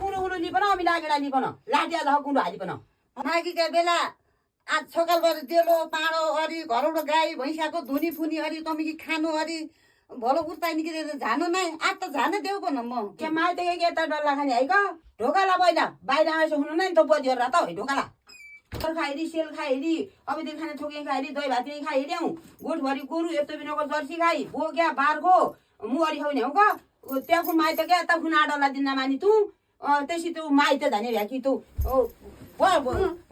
खुँडो खुँडो लिपन अमिला गेडा लिपन लाटिया झ कुँडो हालिपन माघीका बेला आज छोकाल गरेर डेलो पाँडो अरी घरौडो गाई भैँसाको धुनी फुनी अरी तमिकी खानु अरी भलो उर्ता निकेर झानु नै आज त झानै देऊ पो न म के माइते के यता डल्ला खाने है क ढोकाला पहिला बाहिर आएछ हुनु नै त बदियो र त ढोकाला तर खाइरी सेल खाइरी अब त्यो खाने थोके खाइरी दही भात खाइरी हौ गोठभरि गोरु यस्तो बिनको जर्सी खाइ बोक्या बारको मुहरी खाउने हौ क त्यहाँको माइते के यता खुना डल्ला दिन मानि तु त्यसै त्यो माइते धाने भ्याकी तु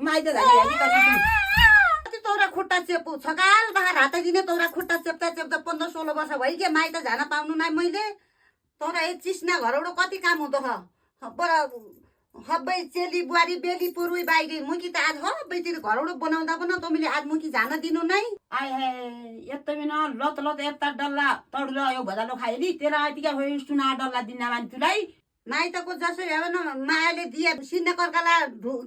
माइते धाने भ्याकी तसी तौरा खुट्टा चेपु छकाल बाहर हात दिने तौरा खुट्टा चेप्दा चेप्दा 15-16 वर्ष भइगे माइत जान पाउनु नै मैले तौरा ए चिस्ना घरौडो कति काम हुँदो पर हब्बै चेली बुहारी बेली पुरुई बाइगे मुकी त आज हब्बैतिर घरौडो बनाउँदा पनि तमीले आज मुकी जान दिनु नै आए हे यत्ता बिना लत लत यता डल्ला तडुला यो भजालो खाइली तेरा आइतिका होइ सुना डल्ला दिना मानि तुलाई माइतको जसो भए न मायाले दिए सिन्ने कर्काला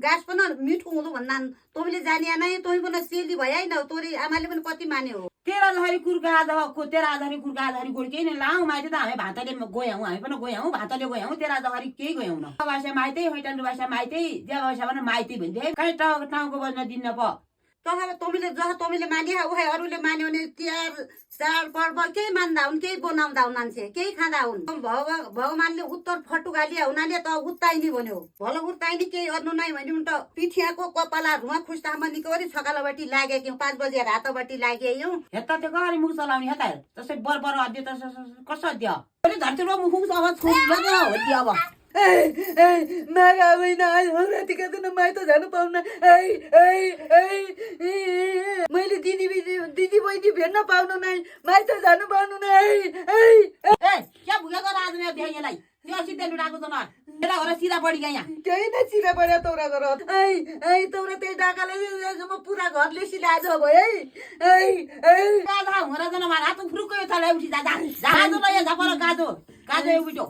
गाँस पनि मिठो हुँदो भन्दा तमीले जानिया नै तमी पनि सेली भए न तोरी आमाले पनि कति माने हो तेरा धरी कुर्का आधा तेरा धरी कुर्का धरी गुड केही न लाउ माइते त हामी भातले गयौँ हामी पनि गयौँ भातले गयौँ तेरा धरी केही गयौँ न भाषा माइते होइटन भाषा माइते ज्या भाषा पनि माइते भन्थे कहीँ टाउको बज्न दिन्न प तर तमीले जहाँ तमीले मानिहा उहे अरूले मान्यो भने तिहार चाड पर्व केही मान्दा हुन् केही बनाउँदा हुन् मान्छे केही खाँदा हुन् भगवानले उत्तर फटुगालिया हुनाले त उत्ताइनी भन्यो भलो उत्ताइनी केही गर्नु नै भन्यो त पिठियाको कपाला रुवा खुस्तामा निकोरी छकालाबाटी लागे कि 5 बजे रातोबाटी लागे यौ हेता त्यो गरी मुख चलाउने हेता त्यसै बर अध्य त कसो अध्य अनि धरतीमा मुख आवाज खुल्छ हो अब मागा महिना रातिका दिन माइत जानु पाउन मैले दिदी बहिनी भेट्न पाउनु नै माइत जानु पाउनु नै क्या भुगेको राजने भ्याइलाई त्यो सिधै लुडाको त न तेरा घर सिरा पडी गया केही न सिरा पड्या तौरा घर तौरा त्यही डाकाले म पुरा घरले सिलाज भयो गाधा हुँरा जन मारा हात फुरुको थाले उठी जा जा जा जा पर गाजो गाजो उठ्यो